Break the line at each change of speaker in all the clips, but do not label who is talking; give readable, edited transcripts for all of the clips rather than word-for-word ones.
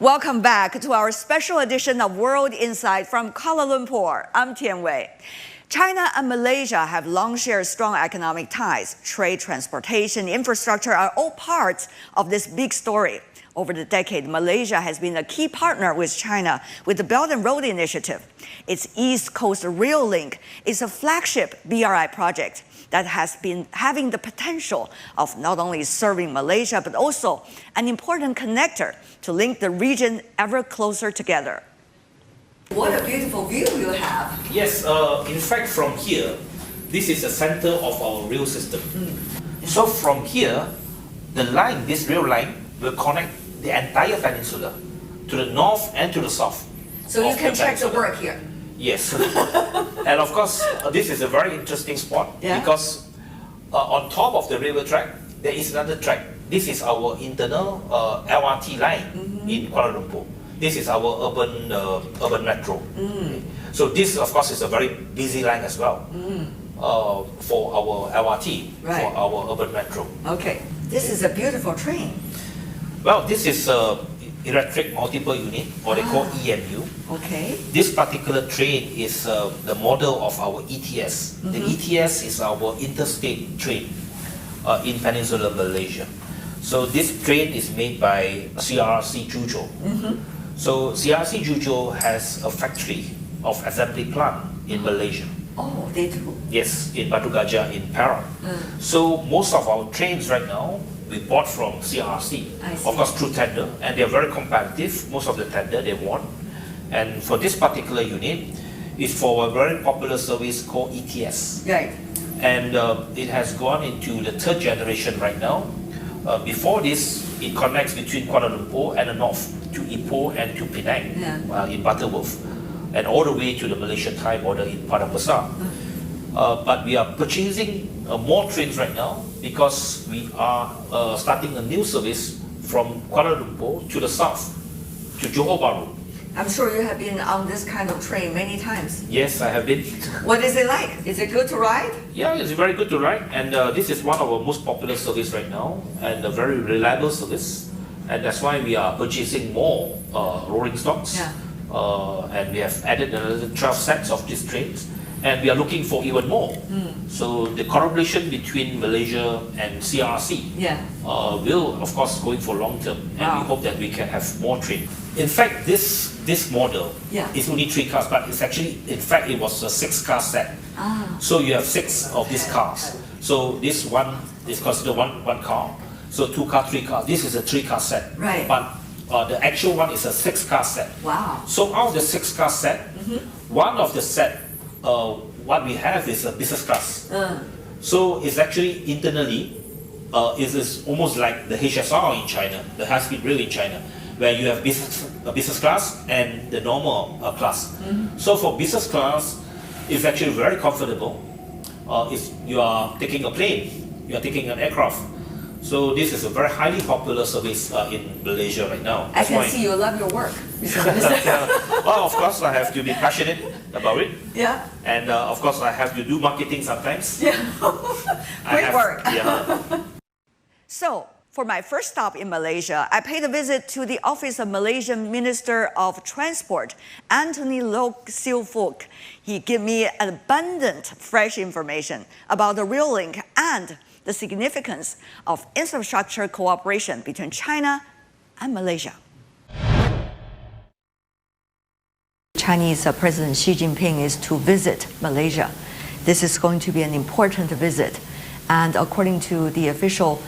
Welcome back to our special edition of World Insight from Kuala Lumpur. I'm Tian. China and Malaysia have long shared strong economic ties. Trade, transportation, infrastructure are all parts of this big story. Over the decade, Malaysia has been a key partner with China with the Belt and Road Initiative. Its East Coast Rail Link is a flagship BRI project that has been having the potential of not only serving Malaysia, but also an important connector to link the region ever closer together. What a beautiful view you have.
Yes, in fact from here, this is the center of our rail system. So from here, the line, this rail line, will connect the entire peninsula to the north and to the south.
So you can check the work here.
Yes. And of course, this is a very interesting spot because on top of the railway track, there is another track. This is our internal LRT line in Kuala Lumpur. This is our urban metro. So this, of course, is a very busy line as well for our LRT, for our urban metro.
Okay, this is a beautiful train.
Well, this is electric multiple unit, or they call EMU.
Okay.
This particular train is the model of our ETS. The ETS is our interstate train in Peninsular Malaysia. So this train is made by CRRC Juzhou. So CRRC Juzhou has a factory of assembly plant in Malaysia.
Oh, they do?
Yes, in Batu Gajah in Perak. So most of our trains right now, we bought from CRRC, of course through tender, and they're very competitive. Most of the tender they won. And for this particular unit, it's for a very popular service called ETS.
Right.
And it has gone into the third generation right now. Before this, it connects between Kuala Lumpur and the north to Ipoh and to Penang in Butterworth, and all the way to the Malaysia-Thai border in Padang Besar. But we are purchasing more trains right now because we are starting a new service from Kuala Lumpur to the south, to Johor Bahru.
I'm sure you have been on this kind of train many times.
Yes, I have been.
What is it like? Is it good to ride?
Yeah, it's very good to ride, and this is one of our most popular service right now, and a very reliable service, and that's why we are purchasing more rolling stocks. And we have added another 12 sets of these trains, and we are looking for even more. So the collaboration between Malaysia and CRRC will, of course, going for long term, and we hope that we can have more trains. In fact, this model is only 3 cars, but it's actually, in fact, it was a 6-car set. So you have 6 of these cars. So this one is considered one car. So 2 car, 3 cars. This is a 3-car set.
Right.
But the actual one is a 6-car set.
Wow.
So out of the 6-car set, one of the set, what we have is a business class. So it's actually internally, it is almost like the HSR in China, the high-speed rail in China, where you have business class and the normal class. So for business class, it's actually very comfortable. You are taking a plane, you are taking an aircraft. So this is a very highly popular service in Malaysia right now.
I can see you love your work.
Well, of course, I have to be passionate about it.
Yeah.
And of course, I have to do marketing sometimes.
Yeah. Great work. So, for my first stop in Malaysia, I paid a visit to the office of Malaysian Minister of Transport, Anthony Loke Siew Fook. He gave me abundant, fresh information about the rail link and the significance of infrastructure cooperation between China and Malaysia. Chinese President Xi Jinping is to visit Malaysia. This is going to be an important visit, and according to the official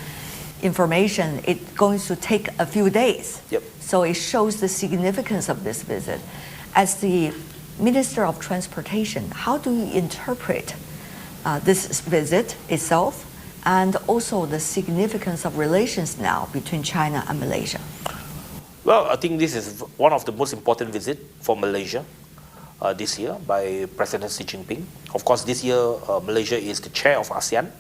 information, it's going to take a few days. So it shows the significance of this visit. As the Minister of Transportation, how do you interpret this visit itself, and also the significance of relations now between China and Malaysia?
Well, I think this is one of the most important visits for Malaysia this year by President Xi Jinping. Of course, this year Malaysia is the chair of ASEAN.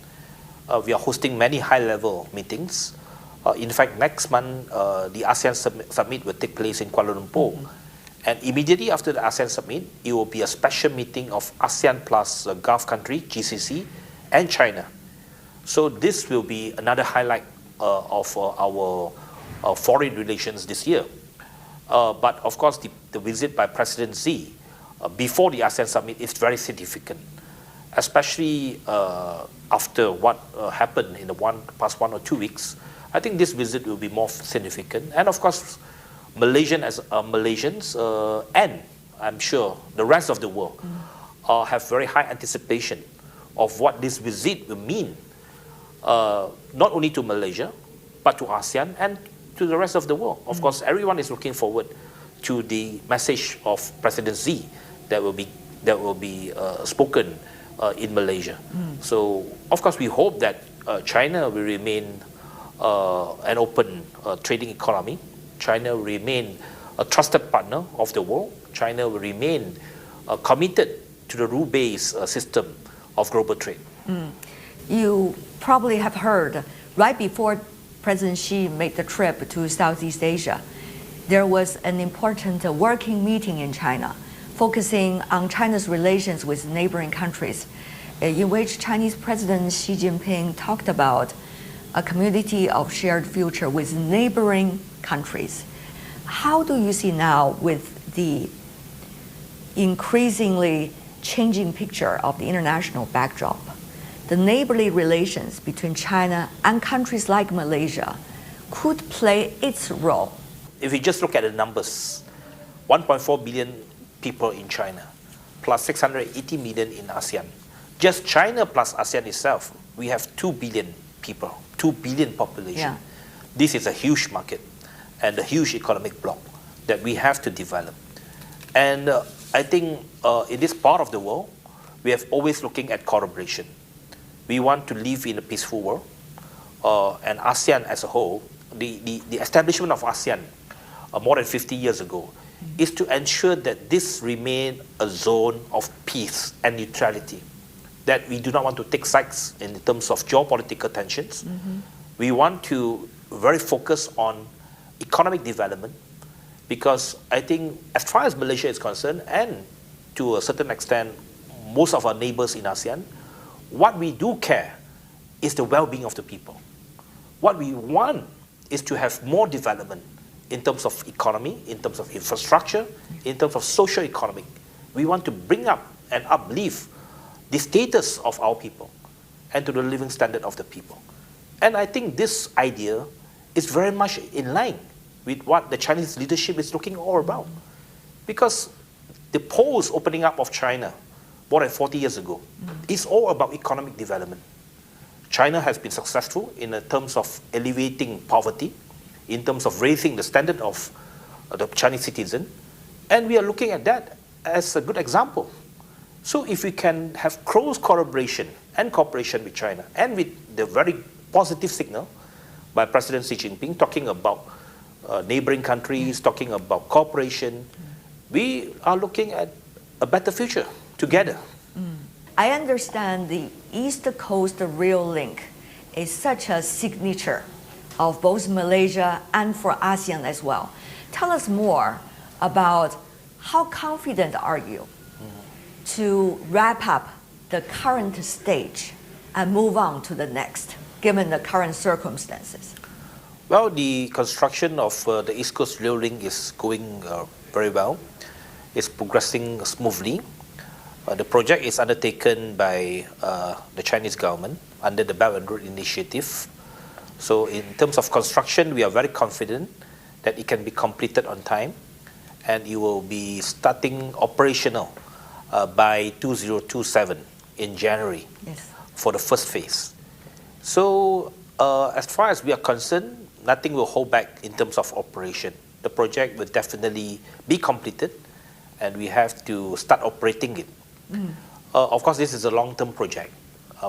We are hosting many high-level meetings. In fact, next month, the ASEAN Summit will take place in Kuala Lumpur. And immediately after the ASEAN Summit, it will be a special meeting of ASEAN plus Gulf country, GCC, and China. So this will be another highlight of our foreign relations this year. But of course, the visit by President Xi before the ASEAN summit is very significant, especially after what happened in the past 1 or 2 weeks. I think this visit will be more significant. And of course, Malaysians and I'm sure the rest of the world have very high anticipation of what this visit will mean, not only to Malaysia, but to ASEAN and to the rest of the world. Of course, everyone is looking forward to the message of President Xi that will be spoken in Malaysia. So, of course, we hope that China will remain an open trading economy. China will remain a trusted partner of the world. China will remain committed to the rule-based system of global trade.
You probably have heard, right before President Xi made the trip to Southeast Asia, there was an important working meeting in China focusing on China's relations with neighboring countries, in which Chinese President Xi Jinping talked about a community of shared future with neighboring countries. How do you see now, with the increasingly changing picture of the international backdrop, the neighborly relations between China and countries like Malaysia could play its role?
If you just look at the numbers, 1.4 billion people in China, plus 680 million in ASEAN. Just China plus ASEAN itself, we have 2 billion people, 2 billion population.
Yeah.
This is a huge market and a huge economic bloc that we have to develop. And I think in this part of the world, we have always looking at collaboration. We want to live in a peaceful world, and ASEAN as a whole, the establishment of ASEAN more than 50 years ago is to ensure that this remain a zone of peace and neutrality, that we do not want to take sides in terms of geopolitical tensions. We want to very focus on economic development, because I think as far as Malaysia is concerned, and to a certain extent most of our neighbors in ASEAN, what we do care is the well-being of the people. What we want is to have more development in terms of economy, in terms of infrastructure, in terms of social economic. We want to bring up and uplift the status of our people and to the living standard of the people. And I think this idea is very much in line with what the Chinese leadership is looking all about. Because the post-opening up of China more than 40 years ago is all about economic development. China has been successful in terms of alleviating poverty, in terms of raising the standard of the Chinese citizen, and we are looking at that as a good example. So if we can have close collaboration and cooperation with China, and with the very positive signal by President Xi Jinping talking about neighboring countries, talking about cooperation, we are looking at a better future together.
I understand the East Coast Rail Link is such a signature of both Malaysia and for ASEAN as well. Tell us more about how confident are you to wrap up the current stage and move on to the next, given the current circumstances?
Well, the construction of the East Coast Rail Link is going very well. It's progressing smoothly. The project is undertaken by the Chinese government under the Belt and Road Initiative. So in terms of construction, we are very confident that it can be completed on time, and it will be starting operational by 2027 in January for the first phase. So as far as we are concerned, nothing will hold back in terms of operation. The project will definitely be completed, and we have to start operating it. Of course, this is a long-term project.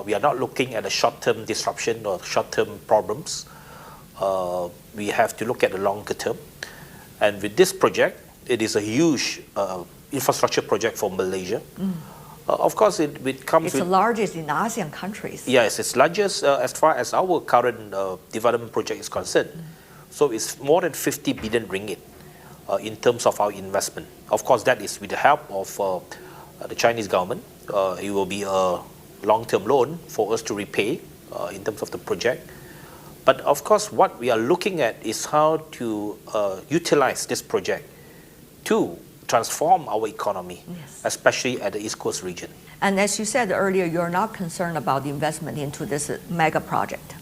We are not looking at a short-term disruption or short-term problems. We have to look at the longer term. And with this project, it is a huge infrastructure project for Malaysia. Of course, it comes
it's
with...
the largest in ASEAN countries.
Yes, it's largest as far as our current development project is concerned. So it's more than 50 billion ringgit in terms of our investment. Of course, that is with the help of the Chinese government. It will be a long-term loan for us to repay in terms of the project. But of course, what we are looking at is how to utilize this project to transform our economy, especially at the East Coast region.
And as you said earlier, you're not concerned about the investment into this mega project.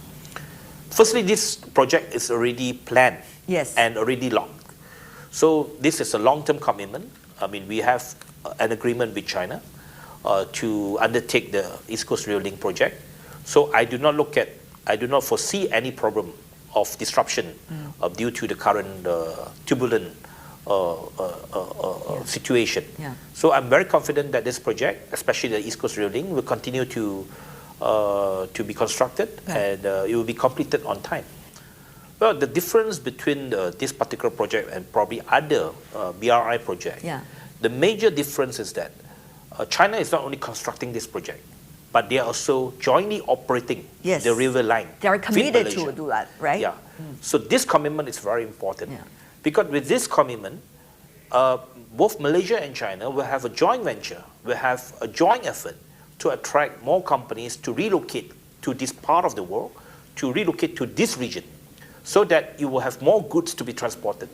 Firstly, this project is already planned and already locked. So this is a long-term commitment. I mean, we have an agreement with China to undertake the East Coast Rail Link project. So I do not foresee any problem of disruption due to the current turbulent situation. So I'm very confident that this project, especially the East Coast Rail Link, will continue to be constructed and it will be completed on time. Well, the difference between this particular project and probably other BRI projects, the major difference is that China is not only constructing this project, but they are also jointly operating the river line.
They are committed to do that, right?
Yeah. So this commitment is very important. Because with this commitment, both Malaysia and China will have a joint venture, will have a joint effort to attract more companies to relocate to this part of the world, to relocate to this region, so that you will have more goods to be transported.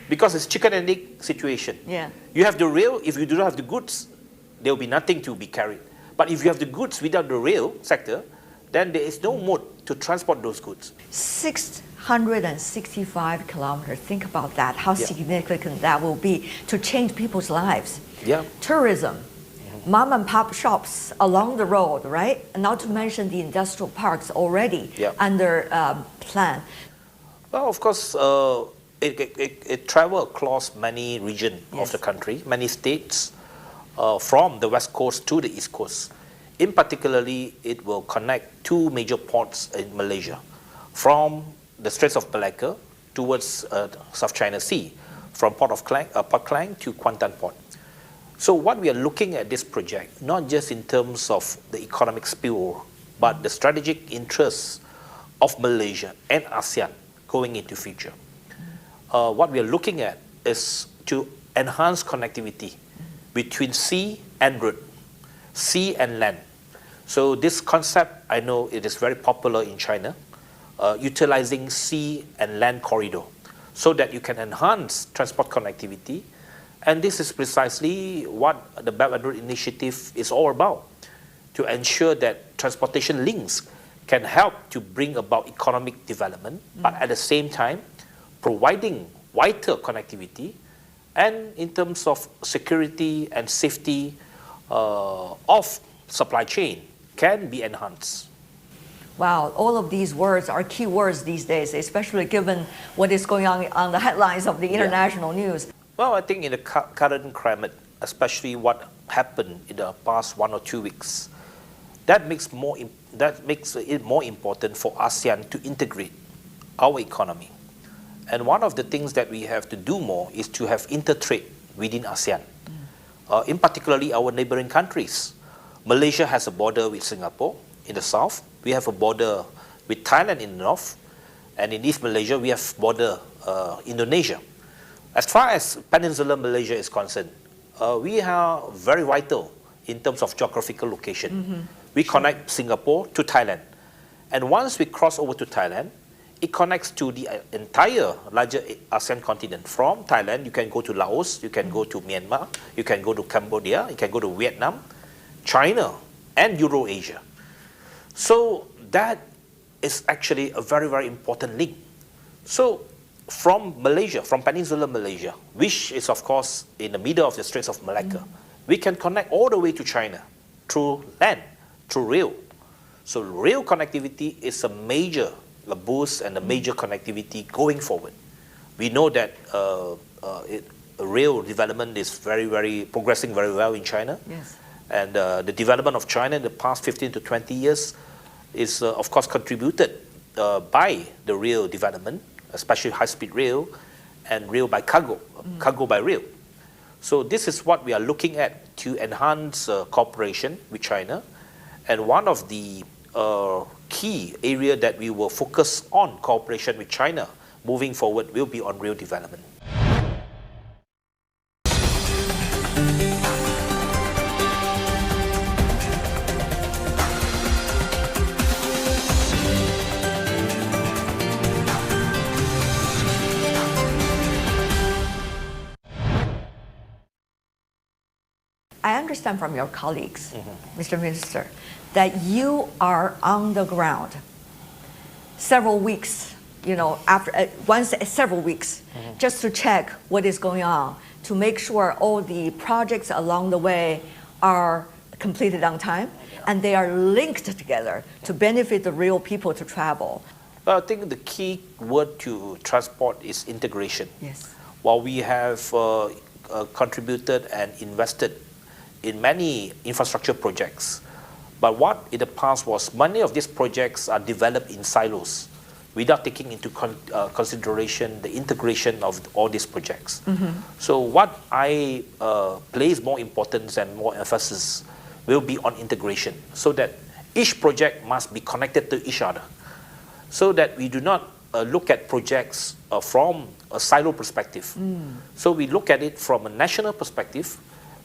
Because it's chicken and egg situation. You have the rail, if you do not have the goods, there will be nothing to be carried. But if you have the goods without the rail sector, then there is no mode to transport those goods.
665 kilometers, think about that, how significant that will be to change people's lives. Tourism, mom and pop shops along the road, right? And not to mention the industrial parks already under plan.
Well, of course, it travels across many regions of the country, many states, from the west coast to the east coast. In particularly, it will connect two major ports in Malaysia, from the Straits of Malacca towards South China Sea, from Port Klang to Kuantan Port. So what we are looking at this project, not just in terms of the economic spillover, but the strategic interests of Malaysia and ASEAN going into future. What we are looking at is to enhance connectivity between sea and road, sea and land. So this concept, I know it is very popular in China, utilizing sea and land corridor so that you can enhance transport connectivity. And this is precisely what the Belt and Road Initiative is all about, to ensure that transportation links can help to bring about economic development, but at the same time, providing vital connectivity and in terms of security and safety of supply chain can be enhanced.
Wow, all of these words are key words these days, especially given what is going on the headlines of the international news.
Well, I think in the current climate, especially what happened in the past 1 or 2 weeks, that makes it more important for ASEAN to integrate our economy. And one of the things that we have to do more is to have intertrade within ASEAN, in particularly our neighboring countries. Malaysia has a border with Singapore in the south. We have a border with Thailand in the north. And in East Malaysia, we have border Indonesia. As far as Peninsular Malaysia is concerned, we are very vital in terms of geographical location. We connect Singapore to Thailand. And once we cross over to Thailand, it connects to the entire larger ASEAN continent. From Thailand, you can go to Laos, you can go to Myanmar, you can go to Cambodia, you can go to Vietnam, China, and Eurasia. So that is actually a very, very important link. So from Malaysia, from Peninsular Malaysia, which is of course in the middle of the Straits of Malacca, we can connect all the way to China through land, through rail. So rail connectivity is a major boost and a major connectivity going forward. We know that rail development is progressing very well in China. And the development of China in the past 15 to 20 years is of course contributed by the rail development, especially high-speed rail and rail by cargo, cargo by rail. So this is what we are looking at to enhance cooperation with China. And one of the key area that we will focus on cooperation with China moving forward will be on rail development.
I understand from your colleagues, Mr. Minister, that you are on the ground several weeks, after once several weeks, just to check what is going on, to make sure all the projects along the way are completed on time and they are linked together to benefit the real people to travel.
Well, I think the key word to transport is integration.
Yes.
While we have contributed and invested in many infrastructure projects, but what in the past was many of these projects are developed in silos without taking into consideration the integration of all these projects. So what I place more importance and more emphasis will be on integration, so that each project must be connected to each other, so that we do not look at projects from a silo perspective. So we look at it from a national perspective,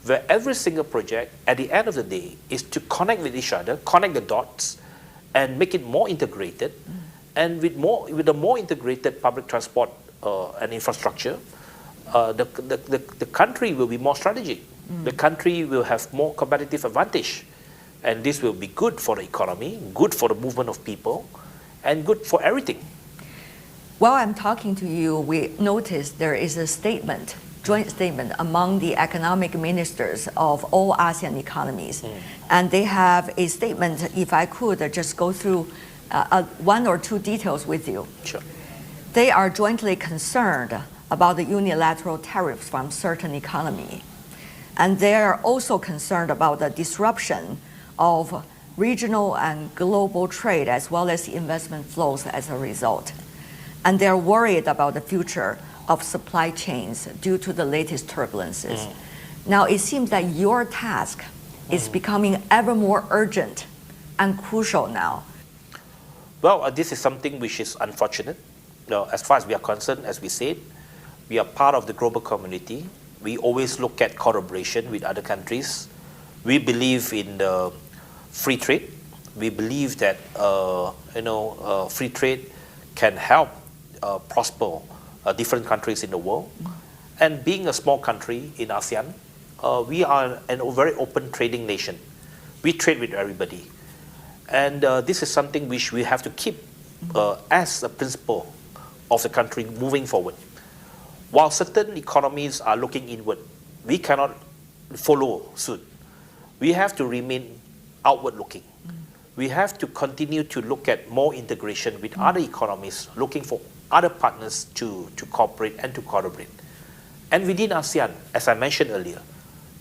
where every single project at the end of the day is to connect with each other, connect the dots, and make it more integrated. And with a more integrated public transport and infrastructure, the country will be more strategic. The country will have more competitive advantage. And this will be good for the economy, good for the movement of people, and good for everything.
While I'm talking to you, we noticed there is a statement, joint statement among the economic ministers of all ASEAN economies. And they have a statement, if I could just go through one or two details with you.
Sure.
They are jointly concerned about the unilateral tariffs from certain economies. And they are also concerned about the disruption of regional and global trade as well as investment flows as a result. And they're worried about the future of supply chains due to the latest turbulences. Now, it seems that your task is becoming ever more urgent and crucial now.
Well, this is something which is unfortunate. As far as we are concerned, as we said, we are part of the global community. We always look at collaboration with other countries. We believe in the free trade. We believe that free trade can help prosper different countries in the world. And being a small country in ASEAN, we are a very open trading nation. We trade with everybody. And this is something which we have to keep as a principle of the country moving forward. While certain economies are looking inward, we cannot follow suit. We have to remain outward looking. We have to continue to look at more integration with other economies, looking for other partners to cooperate and to collaborate. And within ASEAN, as I mentioned earlier,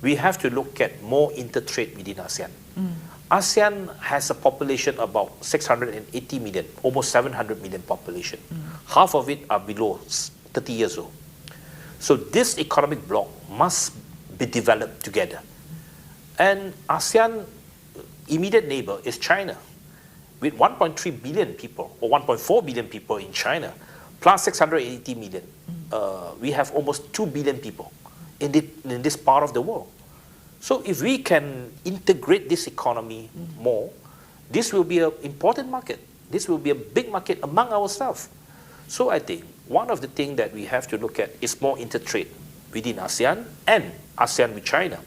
we have to look at more intertrade within ASEAN. ASEAN has a population about 680 million, almost 700 million population. Half of it are below 30 years old. So this economic bloc must be developed together. And ASEAN immediate neighbor is China, with 1.3 billion people, or 1.4 billion people in China, plus 680 million. We have almost 2 billion people in this part of the world. So if we can integrate this economy more, this will be an important market. This will be a big market among ourselves. So I think one of the things that we have to look at is more intertrade within ASEAN and ASEAN with China.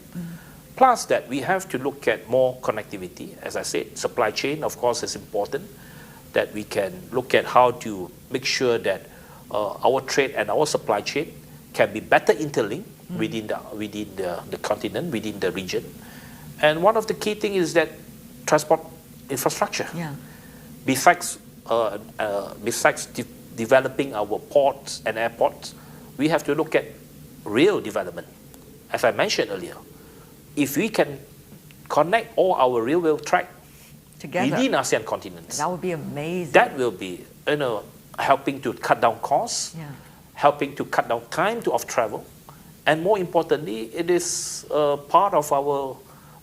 Plus that we have to look at more connectivity. As I said, supply chain, of course, is important, that we can look at how to make sure that our trade and our supply chain can be better interlinked within the continent, within the region. And one of the key things is that transport infrastructure. Besides developing our ports and airports, we have to look at rail development. As I mentioned earlier, if we can connect all our railway track
together
within ASEAN continents,
that would be amazing.
That will be helping to cut down costs, helping to cut down time of travel, and more importantly, it is part of our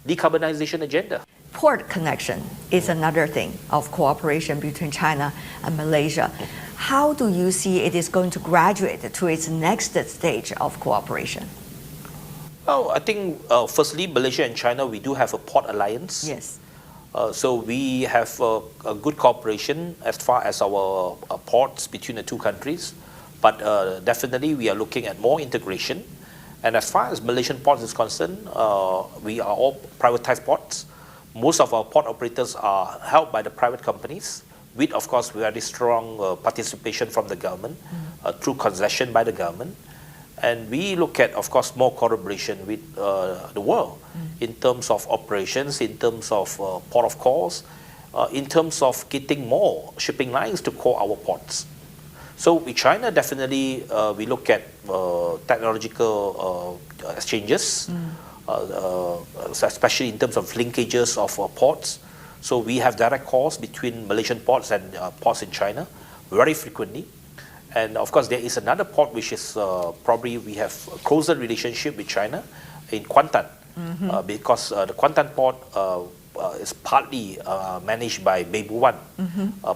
decarbonization agenda.
Port connection is another thing of cooperation between China and Malaysia. How do you see it is going to graduate to its next stage of cooperation?
Well, I think firstly, Malaysia and China, we do have a port alliance.
Yes.
So we have a good cooperation as far as our ports between the two countries. But definitely we are looking at more integration. And as far as Malaysian ports is concerned, we are all privatized ports. Most of our port operators are held by the private companies, with, of course, very strong participation from the government through concession by the government. And we look at, of course, more collaboration with the world in terms of operations, in terms of port of calls, in terms of getting more shipping lines to call our ports. So with China, definitely we look at technological exchanges, especially in terms of linkages of ports. So we have direct calls between Malaysian ports and ports in China very frequently. And of course, there is another port which is probably we have a closer relationship with China in Kuantan, because the Kuantan port is partly managed by Beibu One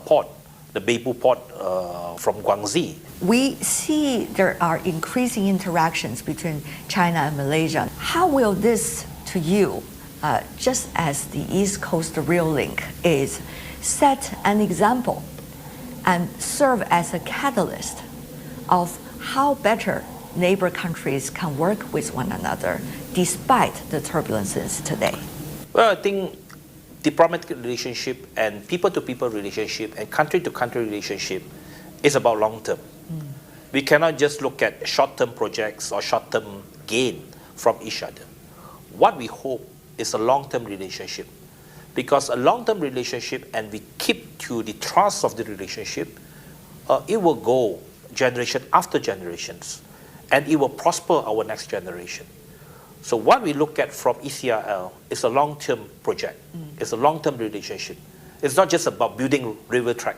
port, the Beibu port from Guangxi.
We see there are increasing interactions between China and Malaysia. How will this, to you, just as the East Coast Rail Link is, set an example and serve as a catalyst of how better neighbor countries can work with one another despite the turbulences today?
Well, I think diplomatic relationship and people-to-people relationship and country-to-country relationship is about long-term. We cannot just look at short-term projects or short-term gain from each other. What we hope is a long-term relationship, because a long-term relationship and we keep to the trust of the relationship, it will go generation after generations and it will prosper our next generation. So what we look at from ECRL is a long-term project. It's a long-term relationship. It's not just about building railway track,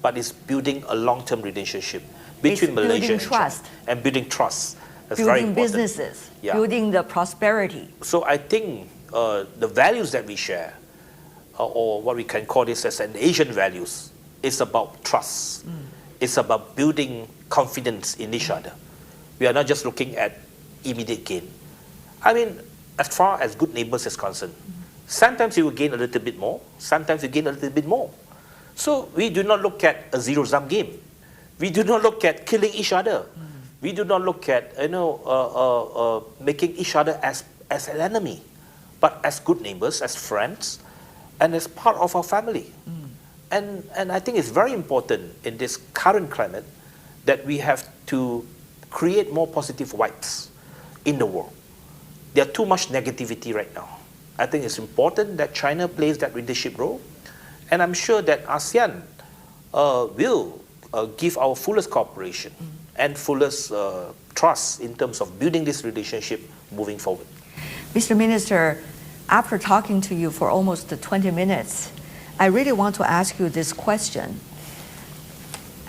but it's building a long-term relationship between Malaysia and
trust.
China, and building trust. That's
Building
very important.
businesses,
Yeah.
building the prosperity.
So I think the values that we share, or what we can call this as an Asian values, is about trust. It's about building confidence in each other. We are not just looking at immediate gain. I mean, as far as good neighbors is concerned, sometimes you will gain a little bit more, sometimes you gain a little bit more. So we do not look at a zero-sum game. We do not look at killing each other. We do not look at making each other as an enemy, but as good neighbors, as friends, and as part of our family. And I think it's very important in this current climate that we have to create more positive vibes in the world. There's too much negativity right now. I think it's important that China plays that leadership role, and I'm sure that ASEAN will give our fullest cooperation and fullest trust in terms of building this relationship moving forward.
Mr. Minister, after talking to you for almost 20 minutes, I really want to ask you this question.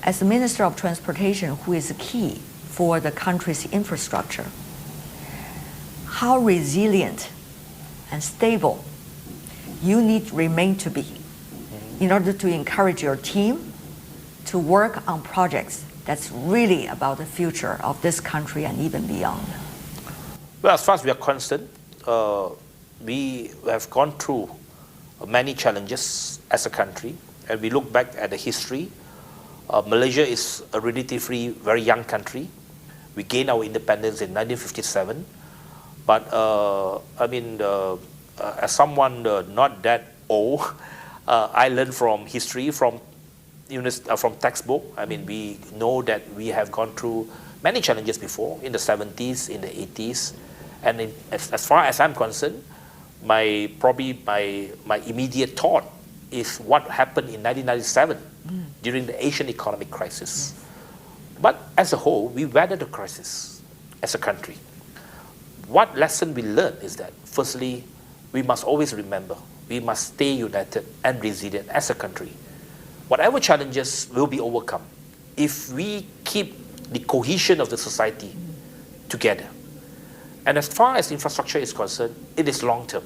As the Minister of Transportation, who is key for the country's infrastructure, how resilient and stable you need to remain to be in order to encourage your team to work on projects that's really about the future of this country and even beyond?
Well, as far as we are concerned, we have gone through many challenges as a country, and we look back at the history. Malaysia is a relatively very young country. We gained our independence in 1957, but as someone not that old, I learned from history, from textbook. I mean, we know that we have gone through many challenges before, in the 70s, in the 80s, and as far as I'm concerned, my immediate thought is what happened in 1997 during the Asian economic crisis. But as a whole, we weathered the crisis as a country. What lesson we learned is that, firstly, we must always remember, we must stay united and resilient as a country. Whatever challenges will be overcome if we keep the cohesion of the society together. And as far as infrastructure is concerned, it is long-term.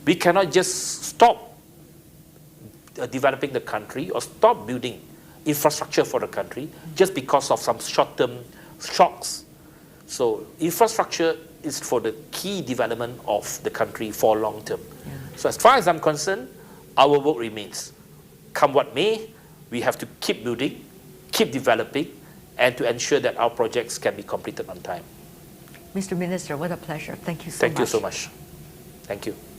We cannot just stop developing the country or stop building infrastructure for the country just because of some short-term shocks. So infrastructure is for the key development of the country for long-term. So as far as I'm concerned, our work remains. Come what may, we have to keep building, keep developing, and to ensure that our projects can be completed on time.
Mr. Minister, what a pleasure. Thank you so much.
Thank you so much. Thank you.